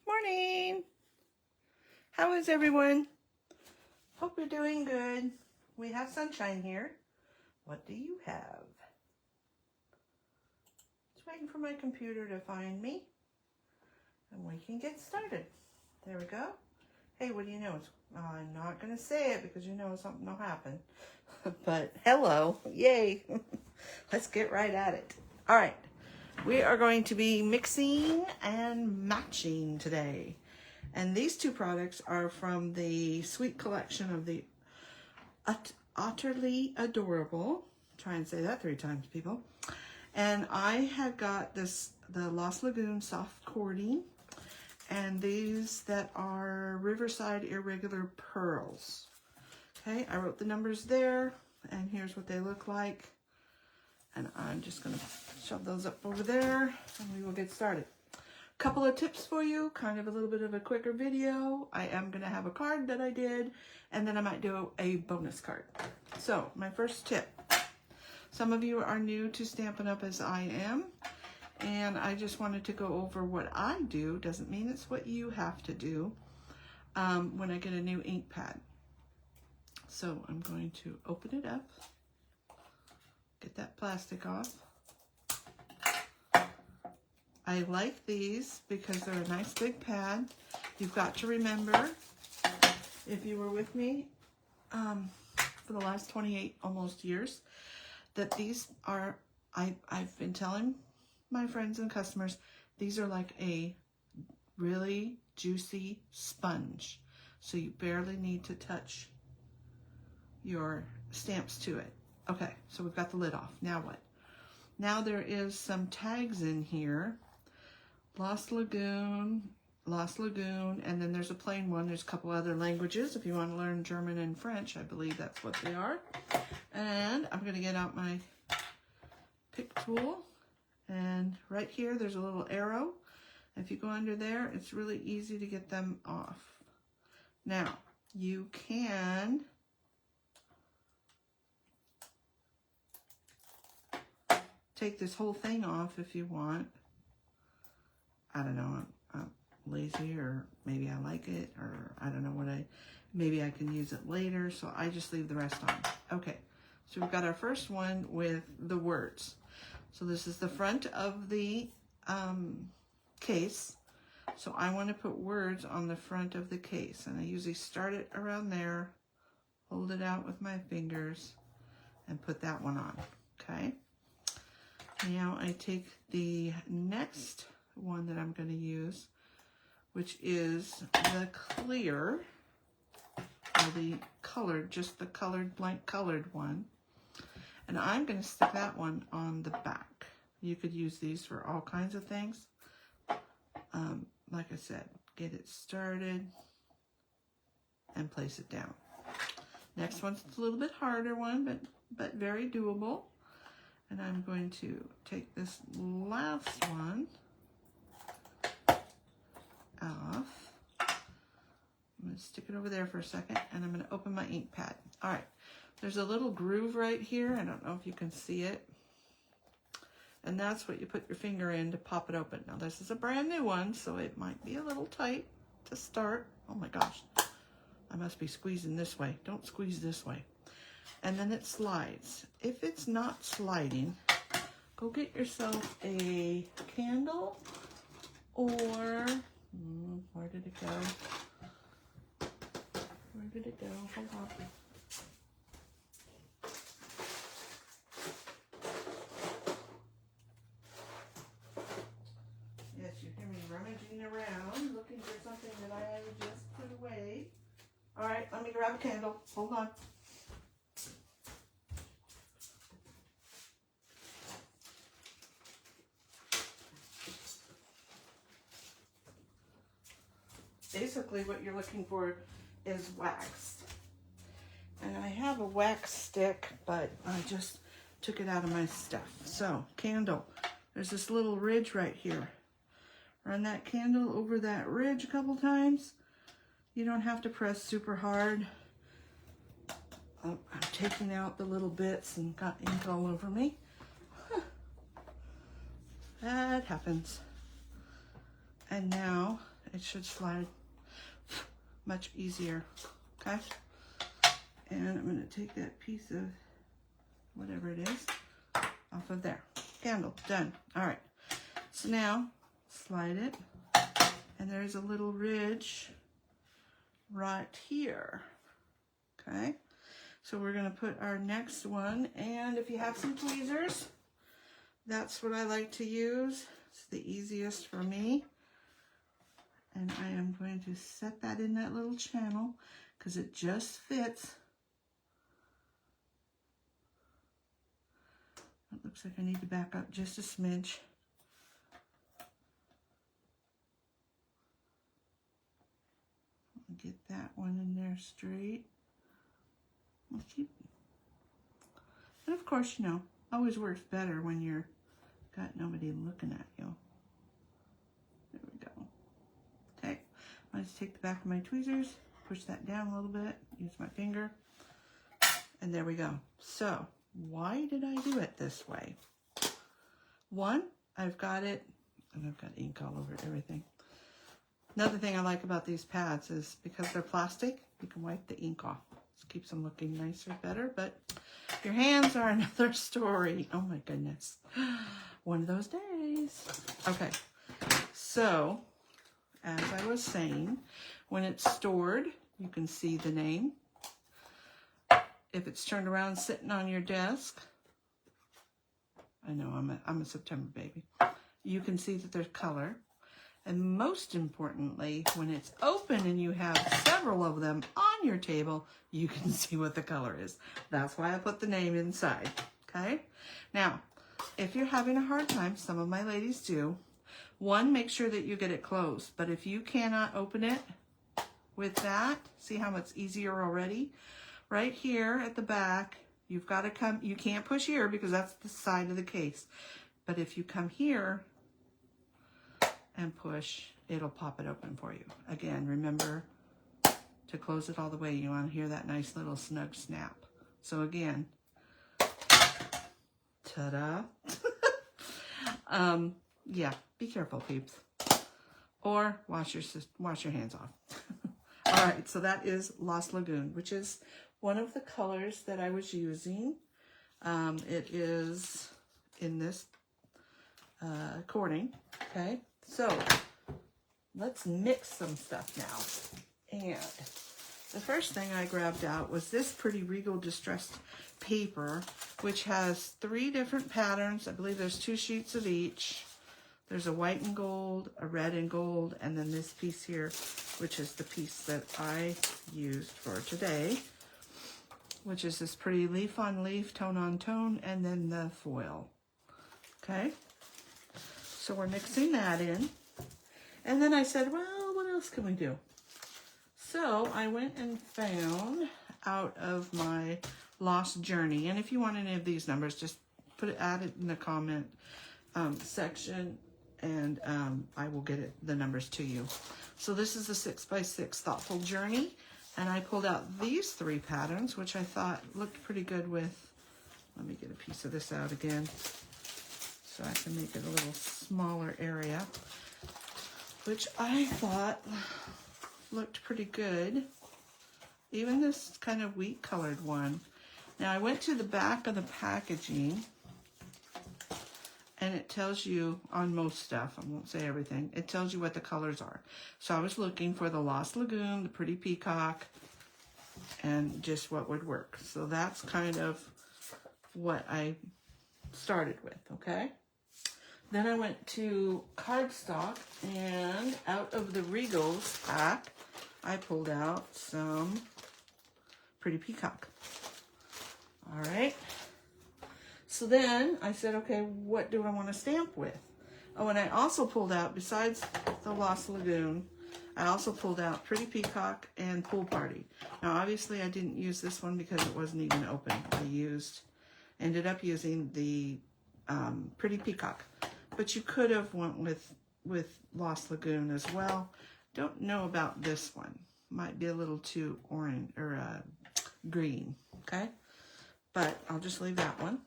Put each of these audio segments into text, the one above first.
Morning. How is everyone? Hope you're doing good. We have sunshine here. What do you have? Just waiting for my computer to find me and we can get started. There we go. Hey, what do you know? I'm not going to say it because you know something will happen. But hello. Yay. Let's get right at it. All right. We are going to be mixing and matching today. And these two products are from the sweet collection of the Utterly Adorable. Try and say that 3 times, people. And I had got the Lost Lagoon Soft Cording. And these that are Riverside Irregular Pearls. Okay, I wrote the numbers there. And here's what they look like. And I'm just going to shove those up over there and we will get started. Couple of tips for you, kind of a little bit of a quicker video. I am going to have a card that I did, and then I might do a bonus card. So, my first tip. Some of you are new to Stampin' Up! As I am, and I just wanted to go over what I do. Doesn't mean it's what you have to do when I get a new ink pad. So, I'm going to open it up. Get that plastic off. I like these because they're a nice big pad. You've got to remember, if you were with me for the last 28 almost years, that these are, I've been telling my friends and customers, these are like a really juicy sponge. So you barely need to touch your stamps to it. Okay, so we've got the lid off. Now what? Now there is some tags in here. Lost Lagoon, and then there's a plain one. There's a couple other languages if you want to learn German and French. I believe that's what they are. And I'm going to get out my pick tool. And right here, there's a little arrow. If you go under there, it's really easy to get them off. Now, you can take this whole thing off if you want. I don't know, I'm lazy, or maybe I like it, or I don't know maybe I can use it later, so I just leave the rest on. Okay, so we've got our first one with the words. So this is the front of the case. So I want to put words on the front of the case, and I usually start it around there, hold it out with my fingers, and put that one on, okay? Now I take the next one that I'm going to use, which is the clear, or the colored, just the colored, blank colored one. And I'm going to stick that one on the back. You could use these for all kinds of things. Like I said, get it started and place it down. Next one's a little bit harder one, but very doable. And I'm going to take this last one off. I'm going to stick it over there for a second, and I'm going to open my ink pad. All right, there's a little groove right here. I don't know if you can see it. And that's what you put your finger in to pop it open. Now, this is a brand new one, so it might be a little tight to start. Oh my gosh, I must be squeezing this way. Don't squeeze this way. And then it slides. If it's not sliding, go get yourself a candle, or where did it go? Where did it go? Hold on. Yes, you hear me rummaging around, looking for something that I just put away. All right, let me grab a candle. Hold on. Basically what you're looking for is wax. And I have a wax stick, but I just took it out of my stuff. So, candle. There's this little ridge right here. Run that candle over that ridge a couple times. You don't have to press super hard. I'm taking out the little bits and got ink all over me. That happens. And now it should slide much easier, okay? And I'm going to take that piece of whatever it is off of there. Candle, done. All right, so now slide it, and there's a little ridge right here, okay? So we're going to put our next one, and if you have some tweezers, that's what I like to use. It's the easiest for me. And I am going to set that in that little channel because it just fits. It looks like I need to back up just a smidge. Get that one in there straight. And of course, you know, always works better when you're got nobody looking at you. There we go. Okay, I just take the back of my tweezers, push that down a little bit, use my finger, and there we go. So, why did I do it this way? One, I've got it, and I've got ink all over everything. Another thing I like about these pads is because they're plastic, you can wipe the ink off. It keeps them looking nicer, better, but your hands are another story. Oh my goodness. One of those days. Okay, so as I was saying, when it's stored, you can see the name. If it's turned around sitting on your desk, I know I'm a September baby, you can see that there's color. And most importantly, when it's open and you have several of them on your table, you can see what the color is. That's why I put the name inside, okay? Now, if you're having a hard time, some of my ladies do, one, make sure that you get it closed. But if you cannot open it with that, see how much easier already? Right here at the back, you've got to come, you can't push here because that's the side of the case. But if you come here and push, it'll pop it open for you. Again, remember to close it all the way. You want to hear that nice little snug snap. So again, ta-da. Yeah, be careful, peeps. Or wash your hands off. All right, so that is Lost Lagoon, which is one of the colors that I was using. It is in this cording, okay? So let's mix some stuff now. And the first thing I grabbed out was this pretty Regal Distressed paper, which has 3 different patterns. I believe there's 2 sheets of each. There's a white and gold, a red and gold, and then this piece here, which is the piece that I used for today, which is this pretty leaf on leaf, tone on tone, and then the foil. Okay? So we're mixing that in. And then I said, well, what else can we do? So I went and found out of my Lost Journey. And if you want any of these numbers, just add it in the comment section, and I will get the numbers to you. So this is a 6x6 Thoughtful Journey. And I pulled out these 3 patterns, which I thought looked pretty good with, let me get a piece of this out again, so I can make it a little smaller area, which I thought looked pretty good. Even this kind of wheat colored one. Now I went to the back of the packaging, and it tells you on most stuff, I won't say everything, it tells you what the colors are. So I was looking for the Lost Lagoon, the Pretty Peacock, and just what would work. So that's kind of what I started with, okay? Then I went to cardstock, and out of the Regals pack, I pulled out some Pretty Peacock. All right. So then I said, okay, what do I want to stamp with? Oh, and I also pulled out, besides the Lost Lagoon, I also pulled out Pretty Peacock and Pool Party. Now, obviously, I didn't use this one because it wasn't even open. I ended up using the Pretty Peacock. But you could have went with Lost Lagoon as well. Don't know about this one. Might be a little too orange or green, okay? But I'll just leave that one.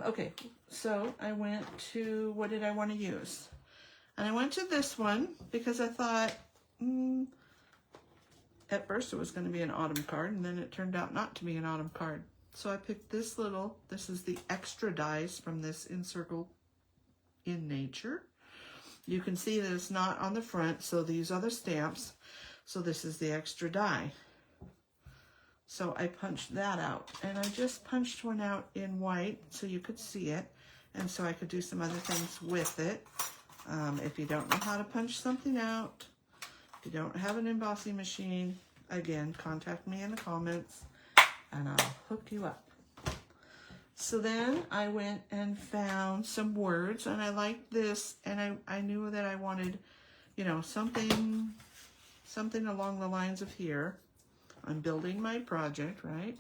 Okay, so I went to, what did I want to use? And I went to this one because I thought, at first it was going to be an autumn card, and then it turned out not to be an autumn card. So I picked this is the extra dies from this Encircle in Nature. You can see that it's not on the front, so these are the stamps. So this is the extra die. So I punched that out, and I just punched one out in white so you could see it, and so I could do some other things with it. If you don't know how to punch something out, if you don't have an embossing machine, again, contact me in the comments and I'll hook you up. So then I went and found some words, and I liked this, and I knew that I wanted, you know, something along the lines of here. I'm building my project, right?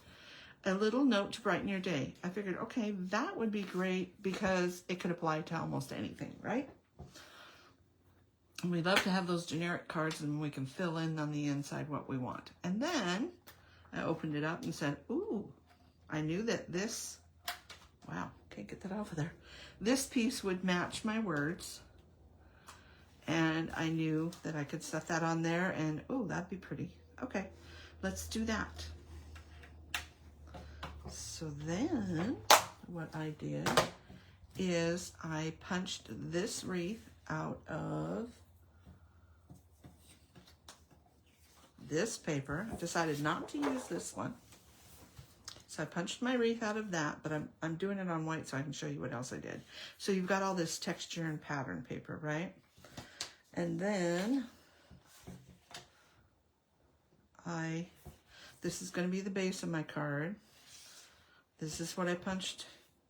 A little note to brighten your day. I figured, okay, that would be great because it could apply to almost anything, right? And we love to have those generic cards, and we can fill in on the inside what we want. And then I opened it up and said, ooh, I knew that this, wow, can't get that off of there. This piece would match my words. And I knew that I could set that on there, and oh, that'd be pretty. Okay, let's do that. So then what I did is I punched this wreath out of this paper. I decided not to use this one. So I punched my wreath out of that, but I'm doing it on white so I can show you what else I did. So you've got all this texture and pattern paper, right? And then this is going to be the base of my card. This is what I punched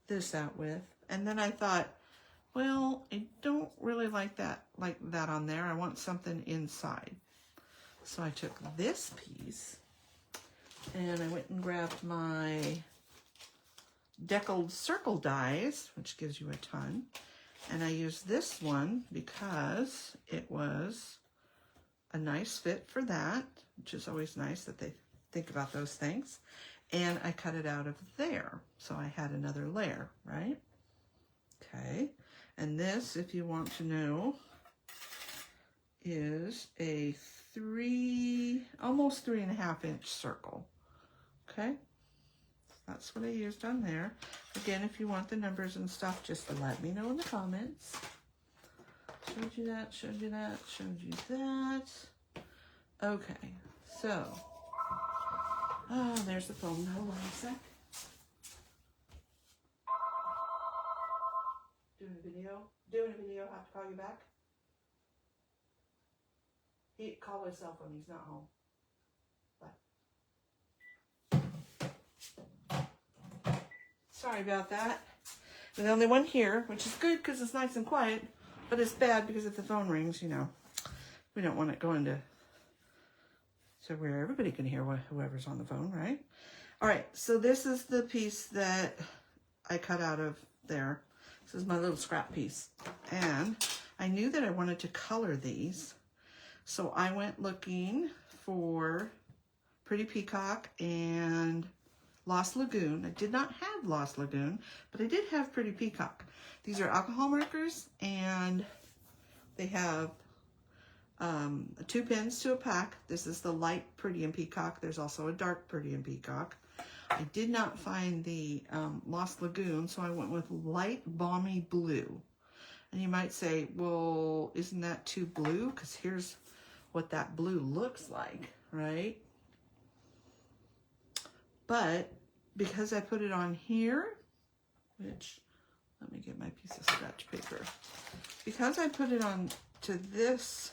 this out with. And then I thought, well, I don't really like that on there. I want something inside. So I took this piece and I went and grabbed my deckled circle dies, which gives you a ton. And I used this one because it was a nice fit for that, which is always nice that they think about those things. And I cut it out of there. So I had another layer, right? Okay. And this, if you want to know, is a almost 3.5 inch circle. Okay. That's what I used on there. Again, if you want the numbers and stuff, just let me know in the comments. Showed you that, showed you that, showed you that. Okay, so, oh, there's the phone. Hold on a sec. Doing a video? Doing a video, have to call you back? He called his cell phone, he's not home. Sorry about that. We're the only one here, which is good because it's nice and quiet, but it's bad because if the phone rings, you know, we don't want it going to where everybody can hear whoever's on the phone, right? All right, so this is the piece that I cut out of there. This is my little scrap piece. And I knew that I wanted to color these, so I went looking for Pretty Peacock and Lost Lagoon. I did not have Lost Lagoon, but I did have Pretty Peacock. These are alcohol markers, and they have 2 pins to a pack. This is the light Pretty and Peacock. There's also a dark Pretty and Peacock. I did not find the Lost Lagoon, so I went with light balmy blue. And you might say, well, isn't that too blue? Because here's what that blue looks like, right? But because I put it on here, which, let me get my piece of scratch paper. Because I put it on to this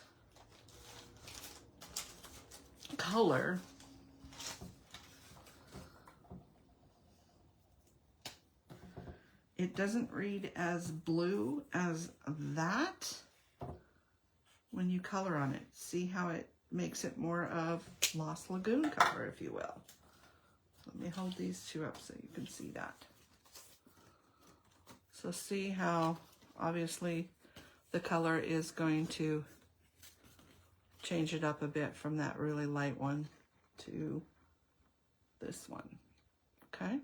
color, it doesn't read as blue as that when you color on it. See how it makes it more of Lost Lagoon color, if you will. Let me hold these two up so you can see that. So see how obviously the color is going to change it up a bit from that really light one to this one. Okay?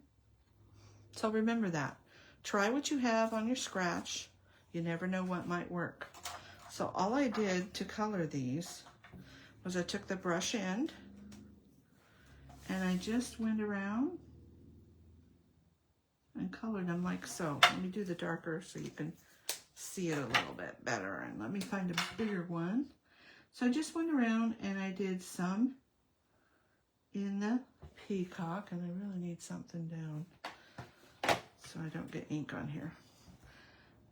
So remember that. Try what you have on your scratch. You never know what might work. So all I did to color these was I took the brush end and I just went around and colored them like so. Let me do the darker so you can see it a little bit better. And let me find a bigger one. So I just went around and I did some in the peacock, and I really need something down so I don't get ink on here.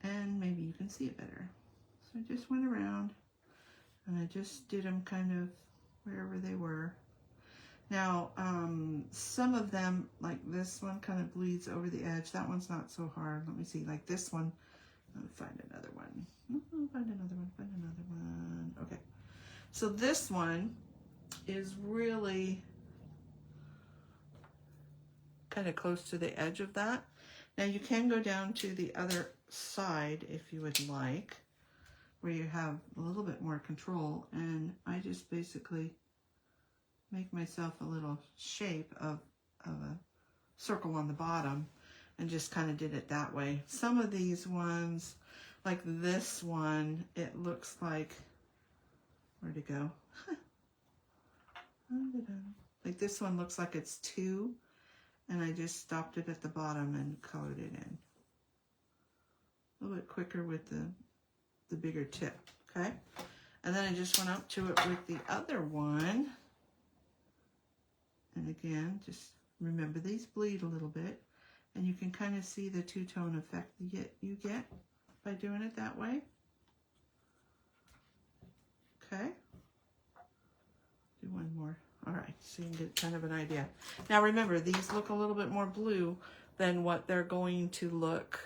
And maybe you can see it better. So I just went around and I just did them kind of wherever they were. Now, some of them, like this one, kind of bleeds over the edge. That one's not so hard. Let me see, like this one. Let me find another one. Find another one, find another one. Okay. So this one is really kind of close to the edge of that. Now you can go down to the other side if you would like, where you have a little bit more control, and I just basically make myself a little shape of a circle on the bottom and just kind of did it that way. Some of these ones, like this one, it looks like, where'd it go? Like this one looks like it's 2, and I just stopped it at the bottom and colored it in. A little bit quicker with the bigger tip, okay? And then I just went up to it with the other one. And again, just remember these bleed a little bit, and you can kind of see the two-tone effect you get by doing it that way. Okay. Do one more. All right, so you can get kind of an idea. Now remember, these look a little bit more blue than what they're going to look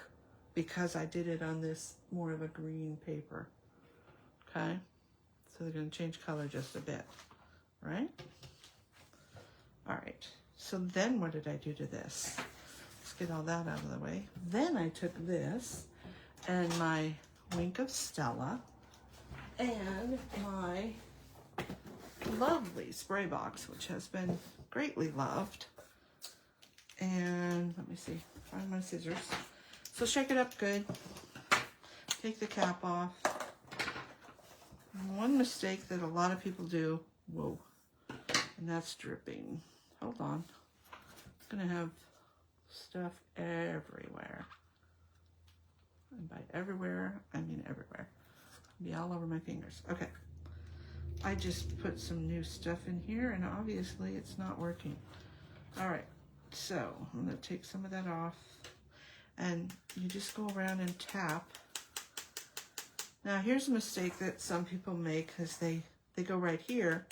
because I did it on this more of a green paper. Okay, so they're going to change color just a bit, right? All right, so then what did I do to this? Let's get all that out of the way. Then I took this and my Wink of Stella and my lovely spray box, which has been greatly loved. And let me see, find my scissors. So shake it up good. Take the cap off. One mistake that a lot of people do, whoa, and that's dripping. Hold on. It's gonna have stuff everywhere. And by everywhere, I mean everywhere. It'll be all over my fingers. Okay. I just put some new stuff in here, and obviously it's not working. All right, so I'm gonna take some of that off, and you just go around and tap. Now here's a mistake that some people make, is they go right here,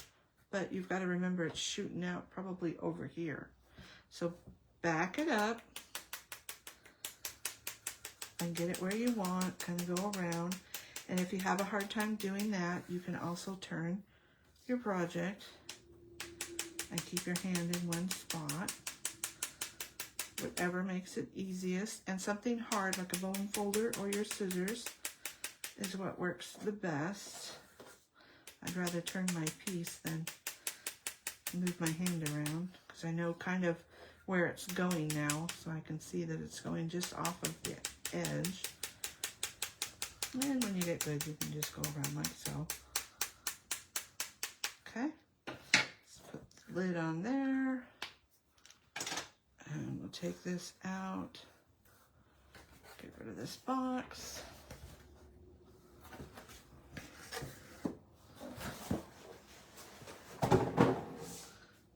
but you've got to remember it's shooting out probably over here. So back it up and get it where you want, kind of go around. And if you have a hard time doing that, you can also turn your project and keep your hand in one spot. Whatever makes it easiest. And something hard like a bone folder or your scissors is what works the best. I'd rather turn my piece than move my hand around, because I know kind of where it's going now, so I can see that it's going just off of the edge. And when you get good, you can just go around like so. Okay, let's put the lid on there, and we'll take this out, get rid of this box.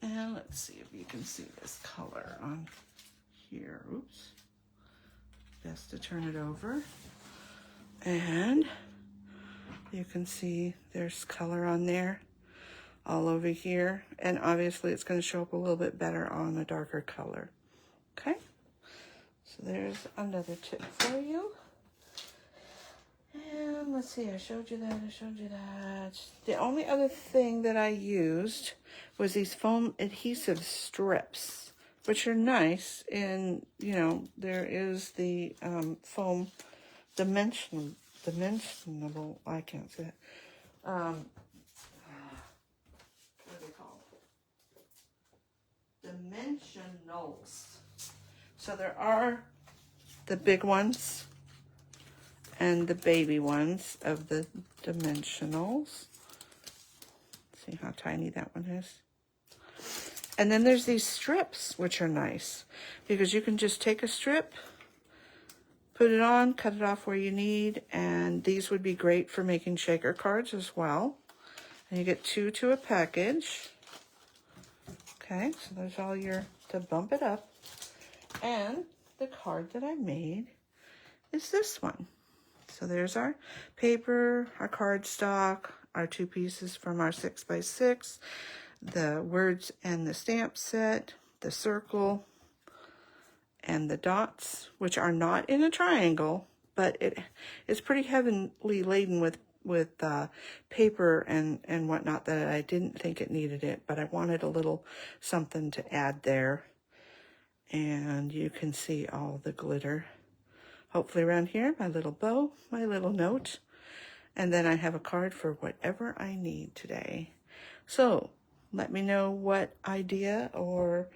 And let's see if you can see this color on here. Oops. Best to turn it over. And you can see there's color on there all over here. And obviously it's going to show up a little bit better on a darker color. Okay. So there's another tip for you. And let's see, I showed you that. The only other thing that I used was these foam adhesive strips, which are nice. And, you know, there is the foam dimensionable, I can't say it. What are they called? Dimensionals. So there are the big ones, and the baby ones of the dimensionals. See how tiny that one is. And then there's these strips, which are nice because you can just take a strip, put it on, cut it off where you need, and these would be great for making shaker cards as well. And you get 2 to a package. Okay, so there's all your, to bump it up. And the card that I made is this one. So there's our paper, our cardstock, our 2 pieces from our 6x6, the words and the stamp set, the circle, and the dots, which are not in a triangle, but it's pretty heavily laden with paper and whatnot that I didn't think it needed it, but I wanted a little something to add there. And you can see all the glitter. Hopefully around here, my little bow, my little note. And then I have a card for whatever I need today. So let me know what idea or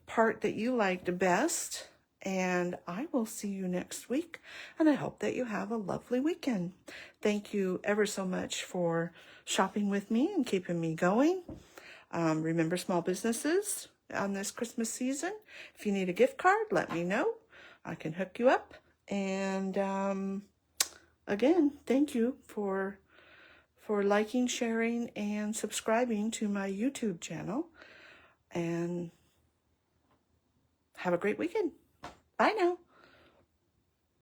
part that you liked best. And I will see you next week. And I hope that you have a lovely weekend. Thank you ever so much for shopping with me and keeping me going. Remember small businesses on this Christmas season. If you need a gift card, let me know. I can hook you up. And again, thank you for liking, sharing, and subscribing to my YouTube channel. And have a great weekend. Bye now.